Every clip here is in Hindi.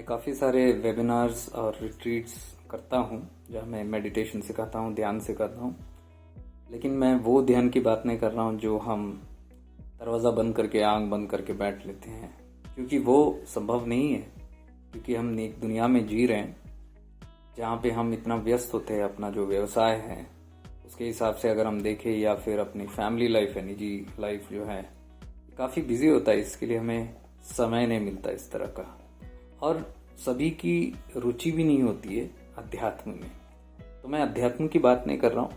काफ़ी सारे वेबिनार्स और रिट्रीट्स करता हूँ जहाँ मैं मेडिटेशन सिखाता हूँ, ध्यान सिखाता हूँ। लेकिन मैं वो ध्यान की बात नहीं कर रहा हूँ जो हम दरवाज़ा बंद करके, आंख बंद करके बैठ लेते हैं, क्योंकि वो संभव नहीं है। क्योंकि हम एक दुनिया में जी रहे हैं जहाँ पे हम इतना व्यस्त होते हैं। अपना जो व्यवसाय है उसके हिसाब से अगर हम देखें, या फिर अपनी फैमिली लाइफ है, निजी लाइफ जो है, काफ़ी बिजी होता है। इसके लिए हमें समय नहीं मिलता इस तरह का, और सभी की रुचि भी नहीं होती है अध्यात्म में। तो मैं अध्यात्म की बात नहीं कर रहा हूँ,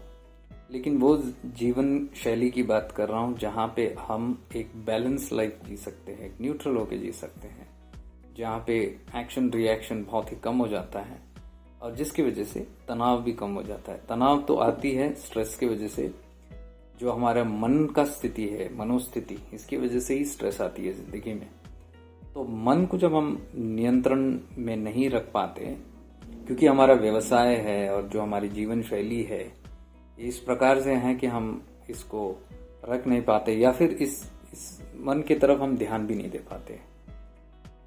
लेकिन वो जीवन शैली की बात कर रहा हूँ जहाँ पे हम एक बैलेंस लाइफ जी सकते हैं, एक न्यूट्रल होके जी सकते हैं, जहाँ पे एक्शन रिएक्शन बहुत ही कम हो जाता है और जिसकी वजह से तनाव भी कम हो जाता है। तनाव तो आती है स्ट्रेस की वजह से, जो हमारा मन का स्थिति है, मनोस्थिति, इसकी वजह से ही स्ट्रेस आती है जिंदगी में। तो मन को जब हम नियंत्रण में नहीं रख पाते, क्योंकि हमारा व्यवसाय है और जो हमारी जीवन शैली है इस प्रकार से है कि हम इसको रख नहीं पाते, या फिर इस मन की तरफ हम ध्यान भी नहीं दे पाते,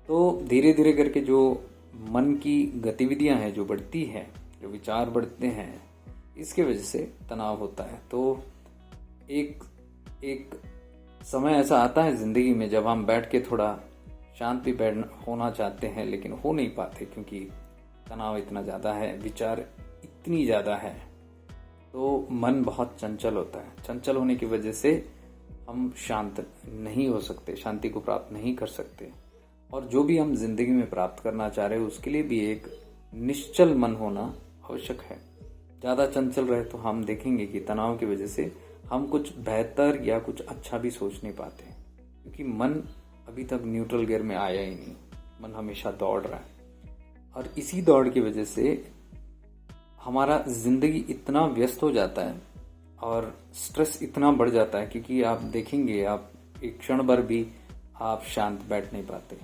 तो धीरे धीरे करके जो मन की गतिविधियां हैं जो बढ़ती है, जो विचार बढ़ते हैं, इसके वजह से तनाव होता है। तो एक समय ऐसा आता है जिंदगी में जब हम बैठ के थोड़ा शांत भी होना चाहते हैं, लेकिन हो नहीं पाते क्योंकि तनाव इतना ज़्यादा है, विचार इतनी ज़्यादा है। तो मन बहुत चंचल होता है। चंचल होने की वजह से हम शांत नहीं हो सकते, शांति को प्राप्त नहीं कर सकते। और जो भी हम जिंदगी में प्राप्त करना चाह रहे हैं उसके लिए भी एक निश्चल मन होना आवश्यक है। ज़्यादा चंचल रहे तो हम देखेंगे कि तनाव की वजह से हम कुछ बेहतर या कुछ अच्छा भी सोच नहीं पाते, क्योंकि मन अभी तक न्यूट्रल गियर में आया ही नहीं। मन हमेशा दौड़ रहा है, और इसी दौड़ की वजह से हमारा जिंदगी इतना व्यस्त हो जाता है और स्ट्रेस इतना बढ़ जाता है, क्योंकि आप देखेंगे, आप एक क्षण भर भी आप शांत बैठ नहीं पाते,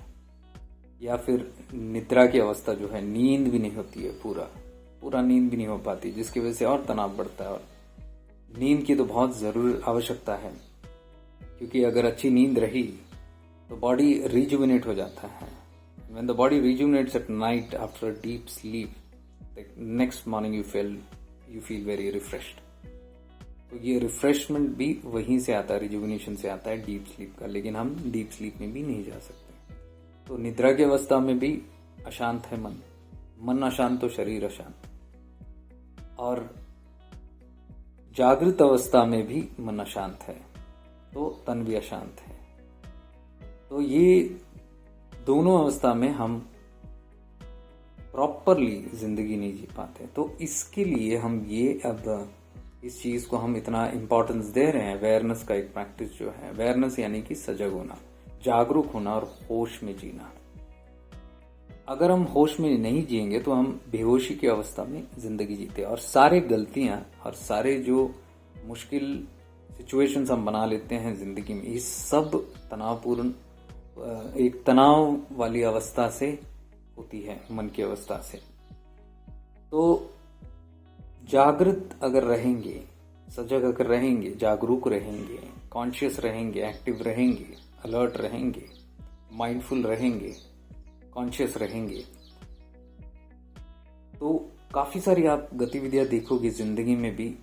या फिर निद्रा की अवस्था जो है, नींद भी नहीं होती है, पूरा नींद भी नहीं हो पाती, जिसकी वजह से और तनाव बढ़ता है। और नींद की तो बहुत जरूर आवश्यकता है, क्योंकि अगर अच्छी नींद रही तो बॉडी रिजुविनेट हो जाता है। When the body rejuvenates at night after a deep sleep, the next morning you feel very refreshed. तो ये रिफ्रेशमेंट भी वहीं से आता है, रिजुविनेशन से आता है, डीप स्लीप का। लेकिन हम डीप स्लीप में भी नहीं जा सकते। तो निद्रा की अवस्था में भी अशांत है मन अशांत तो शरीर अशांत, और जागृत अवस्था में भी मन अशांत है तो तन भी अशांत है। तो ये दोनों अवस्था में हम प्रॉपरली जिंदगी नहीं जी पाते। तो इसके लिए हम अब इस चीज को हम इतना इम्पोर्टेंस दे रहे हैं। अवेयरनेस का एक प्रैक्टिस जो है, अवेयरनेस यानी कि सजग होना, जागरूक होना और होश में जीना। अगर हम होश में नहीं जिएंगे तो हम बेहोशी की अवस्था में जिंदगी जीते, और सारे गलतियां और सारे जो मुश्किल सिचुएशंस हम बना लेते हैं जिंदगी में, ये सब तनावपूर्ण, एक तनाव वाली अवस्था से होती है, मन की अवस्था से। तो जागृत अगर रहेंगे, सजग अगर रहेंगे, जागरूक रहेंगे, कॉन्शियस रहेंगे, एक्टिव रहेंगे, अलर्ट रहेंगे, माइंडफुल रहेंगे, कॉन्शियस रहेंगे, तो काफी सारी आप गतिविधियां देखोगे जिंदगी में भी।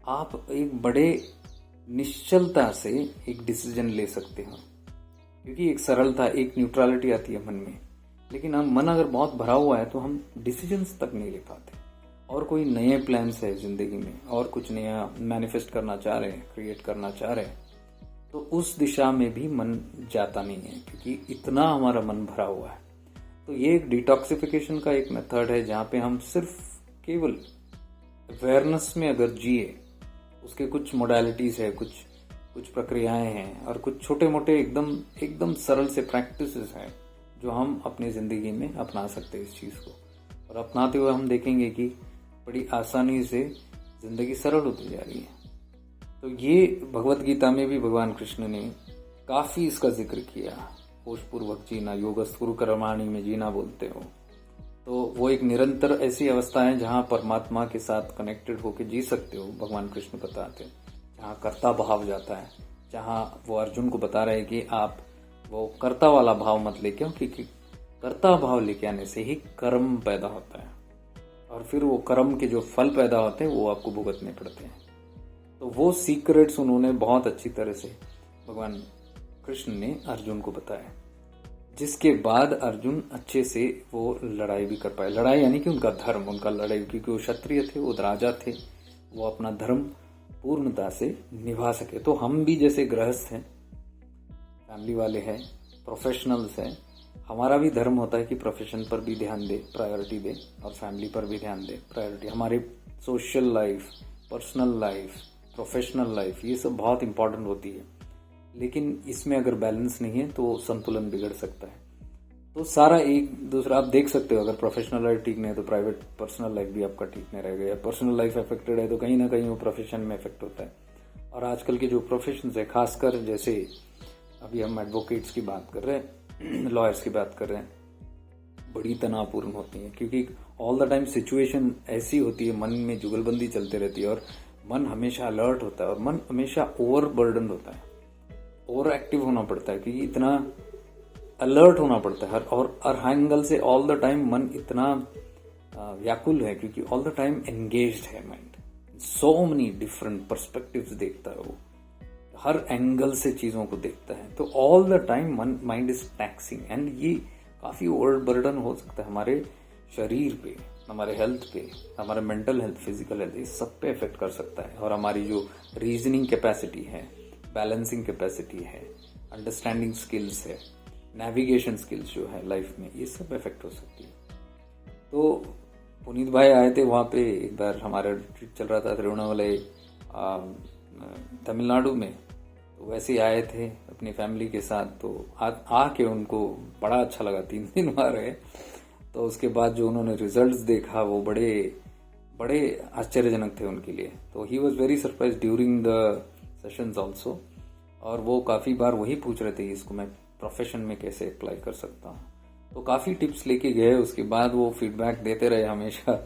आप एक बड़े निश्चलता से एक डिसीजन ले सकते हो, क्योंकि एक सरलता, एक न्यूट्रलिटी आती है मन में। लेकिन हम मन अगर बहुत भरा हुआ है तो हम डिसीजंस तक नहीं ले पाते, और कोई नए प्लान्स है जिंदगी में, और कुछ नया मैनिफेस्ट करना चाह रहे हैं, क्रिएट करना चाह रहे हैं, तो उस दिशा में भी मन जाता नहीं है, क्योंकि इतना हमारा मन भरा हुआ है। तो ये एक डिटॉक्सिफिकेशन का एक मेथड है, जहाँ पे हम सिर्फ केवल अवेयरनेस में अगर जिए, उसके कुछ मोडालिटीज है, कुछ प्रक्रियाएं हैं, और कुछ छोटे मोटे एकदम सरल से प्रैक्टिसेस हैं जो हम अपनी जिंदगी में अपना सकते हैं इस चीज को। और अपनाते हुए हम देखेंगे कि बड़ी आसानी से जिंदगी सरल होती जा रही है। तो ये भगवत गीता में भी भगवान कृष्ण ने काफी इसका जिक्र किया। होशपूर्वक जीना, योगस्थ कुरु कर्माणि में जीना बोलते हो। तो वो एक निरंतर ऐसी अवस्था है जहाँ परमात्मा के साथ कनेक्टेड होकर जी सकते हो, भगवान कृष्ण बताते हैं। जहाँ कर्ता भाव जाता है, जहाँ वो अर्जुन को बता रहे हैं कि आप वो कर्ता वाला भाव मत लेके, क्योंकि कर्ता भाव लेके आने से ही कर्म पैदा होता है, और फिर वो कर्म के जो फल पैदा होते हैं वो आपको भुगतने पड़ते हैं। तो वो सीक्रेट्स उन्होंने बहुत अच्छी तरह से भगवान कृष्ण ने अर्जुन को बताया, जिसके बाद अर्जुन अच्छे से वो लड़ाई भी कर पाए। लड़ाई यानी कि उनका धर्म, उनका लड़ाई, क्योंकि वो क्षत्रिय थे, वो राजा थे, वो अपना धर्म पूर्णता से निभा सके। तो हम भी जैसे गृहस्थ हैं, फैमिली वाले हैं, प्रोफेशनल्स हैं, हमारा भी धर्म होता है कि प्रोफेशन पर भी ध्यान दे, प्रायोरिटी दे, और फैमिली पर भी ध्यान दे, प्रायोरिटी। हमारे social life, personal life, professional life, ये सब बहुत इंपॉर्टेंट होती है, लेकिन इसमें अगर बैलेंस नहीं है तो संतुलन बिगड़ सकता है। तो सारा एक दूसरा आप देख सकते हो, अगर प्रोफेशनल लाइफ ठीक नहीं है तो प्राइवेट पर्सनल लाइफ भी आपका ठीक नहीं रहेगा, या पर्सनल लाइफ अफेक्टेड है तो कहीं ना कहीं वो प्रोफेशन में इफेक्ट होता है। और आजकल के जो प्रोफेशन है, खासकर जैसे अभी हम एडवोकेट्स की बात कर रहे हैं, लॉयर्स की बात कर रहे हैं, बड़ी तनावपूर्ण होती है, क्योंकि ऑल द टाइम सिचुएशन ऐसी होती है, मन में जुगलबंदी चलती रहती है, और मन हमेशा अलर्ट होता है, और मन हमेशा ओवर बर्डन होता है, ओवर एक्टिव होना पड़ता है, क्योंकि इतना अलर्ट होना पड़ता है, और हर एंगल से ऑल द टाइम मन इतना व्याकुल है, क्योंकि ऑल द टाइम एंगेज्ड है mind, so many different perspectives देखता है वो, हर एंगल से चीजों को देखता है। तो all the time mind is taxing, and ये काफी ओवर बर्डन हो सकता है हमारे शरीर पे, हमारे हेल्थ पे, हमारे मेंटल हेल्थ, फिजिकल हेल्थ, इस सब पे इफेक्ट कर सकता है। और हमारी जो रीजनिंग कैपेसिटी है, बैलेंसिंग कैपेसिटी है, अंडरस्टैंडिंग स्किल्स है, नेविगेशन स्किल्स जो है लाइफ में, ये सब इफेक्ट हो सकती है। तो पुनीत भाई आए थे वहाँ पे, एक बार हमारा ट्रिप चल रहा था तिरुवन्नामलाई तमिलनाडु में, तो वैसे ही आए थे अपनी फैमिली के साथ। तो आके उनको बड़ा अच्छा लगा, 3 दिन वहाँ रहे। तो उसके बाद जो उन्होंने रिजल्ट्स देखा वो बड़े बड़े आश्चर्यजनक थे उनके लिए। तो he was very surprise during the sessions also, और वो काफ़ी बार वही पूछ रहे थे इसको मैं प्रोफेशन में कैसे अप्लाई कर सकता हूँ। तो काफ़ी टिप्स लेके गए, उसके बाद वो फीडबैक देते रहे हमेशा,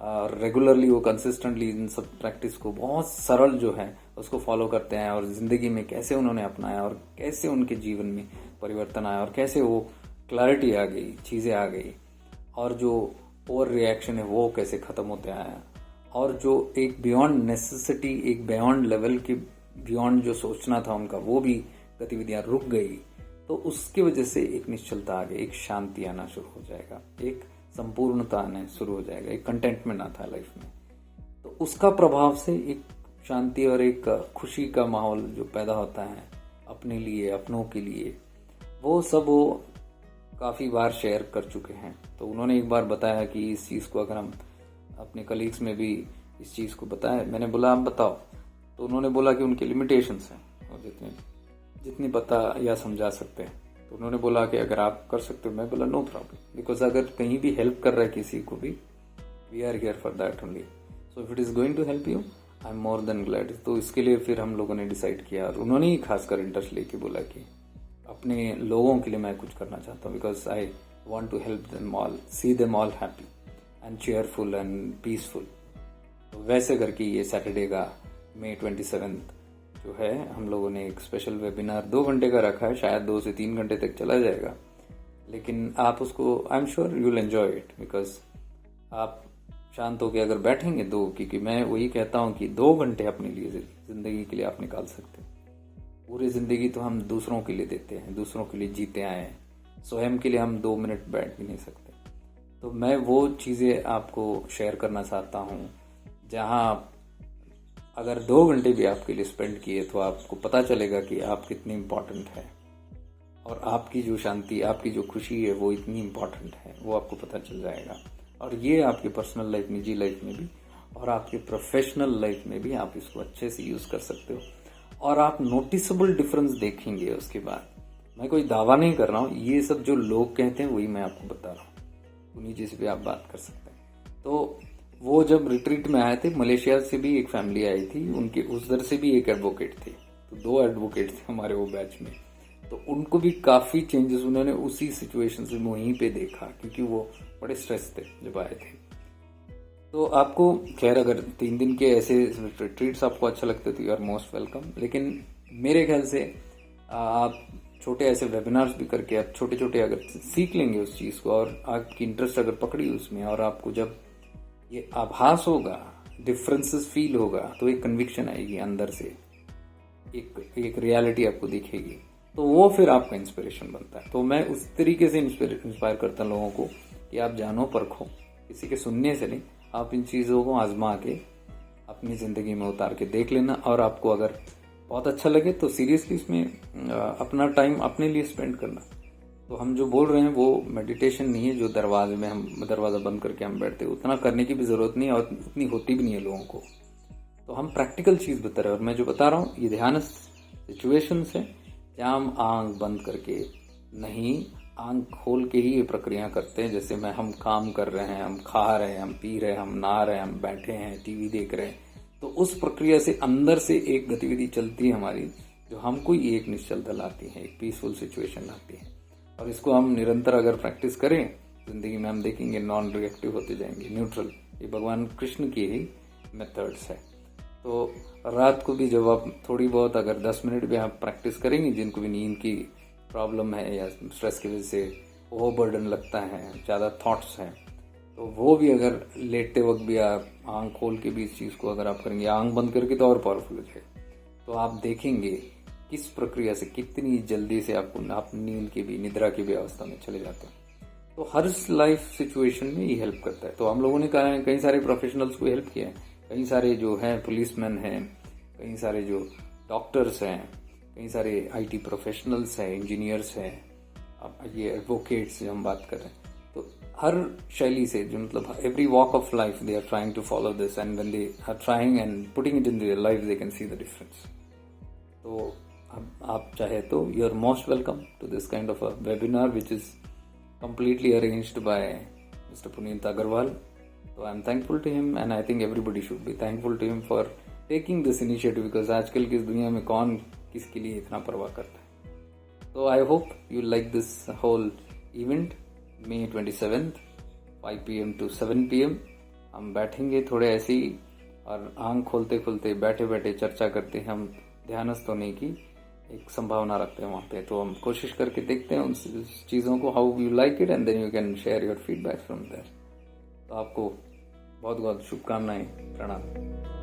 और रेगुलरली वो कंसिस्टेंटली इन सब प्रैक्टिस को बहुत सरल जो है उसको फॉलो करते हैं, और ज़िंदगी में कैसे उन्होंने अपनाया, और कैसे उनके जीवन में परिवर्तन आया, और कैसे वो क्लैरिटी आ गई, चीज़ें आ गई, और जो ओवर रिएक्शन है वो कैसे ख़त्म होते आया, और जो एक बियॉन्ड नेसेसिटी, एक बियॉन्ड लेवल के बियॉन्ड जो सोचना था उनका, वो भी गतिविधियां रुक गई। तो उसकी वजह से एक निश्चलता आ गई, एक शांति आना शुरू हो जाएगा, एक संपूर्णता आना शुरू हो जाएगा, एक कंटेंटमेंट आता है लाइफ में। तो उसका प्रभाव से एक शांति और एक खुशी का माहौल जो पैदा होता है अपने लिए, अपनों के लिए, वो सब वो काफ़ी बार शेयर कर चुके हैं। तो उन्होंने एक बार बताया कि इस चीज़ को अगर हम अपने कलीग्स में भी इस चीज़ को बताएं, मैंने बोला आप बताओ, तो उन्होंने बोला कि उनके लिमिटेशंस हैं और जितनी पता या समझा सकते हैं। तो उन्होंने बोला कि अगर आप कर सकते हो, मैं बोला नो प्रॉब्लम, बिकॉज अगर कहीं भी हेल्प कर रहा है किसी को भी, we are here for that only, so if it is going to help you I am more than glad. तो इसके लिए फिर हम लोगों ने डिसाइड किया, और उन्होंने ही खासकर इंटरेस्ट लेके बोला कि अपने लोगों के लिए मैं कुछ करना चाहता हूँ, because I want to help them all, see them all happy and cheerful and peaceful. तो वैसे करके ये सैटरडे का May 27 जो है, हम लोगों ने एक स्पेशल वेबिनार 2 घंटे का रखा है, शायद 2 से 3 घंटे तक चला जाएगा, लेकिन आप उसको I am sure you will enjoy it, because आप शांत होकर अगर बैठेंगे क्योंकि मैं वही कहता हूँ कि 2 घंटे अपने लिए, जिंदगी के लिए आप निकाल सकते हैं। पूरी जिंदगी तो हम दूसरों के लिए देते हैं, दूसरों के लिए जीते आए हैं, स्वयं के लिए हम 2 मिनट बैठ भी नहीं सकते। तो मैं वो चीज़ें आपको शेयर करना चाहता हूँ, जहाँ अगर 2 घंटे भी आपके लिए स्पेंड किए तो आपको पता चलेगा कि आप कितनी इम्पोर्टेंट है, और आपकी जो शांति, आपकी जो खुशी है वो इतनी इम्पोर्टेंट है, वो आपको पता चल जाएगा। और ये आपकी पर्सनल लाइफ, निजी लाइफ में भी, और आपके प्रोफेशनल लाइफ में भी आप इसको अच्छे से यूज़ कर सकते हो, और आप नोटिसेबल डिफरेंस देखेंगे उसके बाद। मैं कोई दावा नहीं कर रहा हूँ, ये सब जो लोग कहते हैं वही मैं आपको बता रहा हूँ, उन्हीं जैसे भी आप बात कर सकते हैं। तो वो जब रिट्रीट में आए थे, मलेशिया से भी एक फैमिली आई थी, उनके उधर से भी एक एडवोकेट थे, तो 2 एडवोकेट थे हमारे वो बैच में। तो उनको भी काफ़ी चेंजेस उन्होंने उसी सिचुएशन से वहीं पे देखा, क्योंकि वो बड़े स्ट्रेस थे जब आए थे। तो आपको खैर अगर 3 दिन के ऐसे रिट्रीट्स आपको अच्छा लगते तो यू आर मोस्ट वेलकम, लेकिन मेरे ख्याल से आप छोटे ऐसे वेबिनार्स भी करके आप छोटे छोटे अगर सीख लेंगे उस चीज़ को और आपकी इंटरेस्ट अगर पकड़ी उसमें और आपको जब ये आभास होगा, डिफरेंसेस फील होगा, तो एक कन्विक्शन आएगी अंदर से, एक रियलिटी आपको दिखेगी, तो वो फिर आपका इंस्पिरेशन बनता है। तो मैं उस तरीके से इंस्पायर करता हूँ लोगों को कि आप जानो परखो, किसी के सुनने से नहीं, आप इन चीज़ों को आजमा के अपनी ज़िंदगी में उतार के देख लेना। और आपको अगर बहुत अच्छा लगे तो सीरियसली इसमें अपना टाइम अपने लिए स्पेंड करना। तो हम जो बोल रहे हैं वो मेडिटेशन नहीं है जो दरवाजे में हम दरवाज़ा बंद करके हम बैठते हैं, उतना करने की भी ज़रूरत नहीं है और उतनी होती भी नहीं है लोगों को। तो हम प्रैक्टिकल चीज़ बता रहे हैं और मैं जो बता रहा हूँ ये ध्यान सिचुएशंस है जहाँ हम आंख बंद करके नहीं, आंख खोल के ही ये प्रक्रिया करते हैं। जैसे हम काम कर रहे हैं, हम खा रहे हैं, हम पी रहे हैं, हम नहा रहे हैं, हम बैठे हैं, टीवी देख रहे हैं, तो उस प्रक्रिया से अंदर से एक गतिविधि चलती है हमारी जो हमको एक निश्चलता लाती है, एक पीसफुल सिचुएशन लाती है। और इसको हम निरंतर अगर प्रैक्टिस करें जिंदगी में, हम देखेंगे नॉन रिएक्टिव होते जाएंगे, न्यूट्रल। ये भगवान कृष्ण की ही मेथड्स है। तो रात को भी जब आप थोड़ी बहुत अगर 10 मिनट भी आप प्रैक्टिस करेंगे, जिनको भी नींद की प्रॉब्लम है या स्ट्रेस की वजह से ओवर बर्डन लगता है, ज़्यादा थॉट्स हैं, तो वो भी अगर लेटते वक्त भी आप आंख खोल के भी इस चीज़ को अगर आप करेंगे, आंख बंद करके तो और पावरफुल हो जाएगा। तो आप देखेंगे किस प्रक्रिया से कितनी जल्दी से आपको आप नींद की भी, निद्रा की भी अवस्था में चले जाते हैं। तो हर लाइफ सिचुएशन में ये हेल्प करता है। तो हम लोगों ने कई सारे प्रोफेशनल्स को हेल्प किया है, कई सारे जो हैं पुलिसमैन हैं, कई सारे जो डॉक्टर्स हैं, कई सारे IT प्रोफेशनल्स हैं, इंजीनियर्स हैं, अब ये एडवोकेट्स जो हम बात कर रहे हैं, तो हर शैली से जो मतलब every walk of life they are trying to follow this and when they are trying and putting it in their life they can see the difference. तो अब आप चाहे तो you are most welcome to this kind of a webinar which is completely arranged by Mr. Puneet Agarwal. So I am thankful to him and I think everybody should be thankful to him for taking this initiative because आजकल की इस दुनिया में कौन किसके लिए इतना परवाह करता है। So I hope you like this whole event, May 27th 5 PM to 7 PM। हम बैठेंगे थोड़े ऐसे ही और आंख खोलते खोलते बैठे बैठे चर्चा करते हैं, हम ध्यानस्थ होने की एक संभावना रखते हैं वहाँ पे। तो हम कोशिश करके देखते हैं उन चीज़ों को, how you like it and then you can share your feedback from there. तो आपको बहुत बहुत शुभकामनाएं, प्रणाम।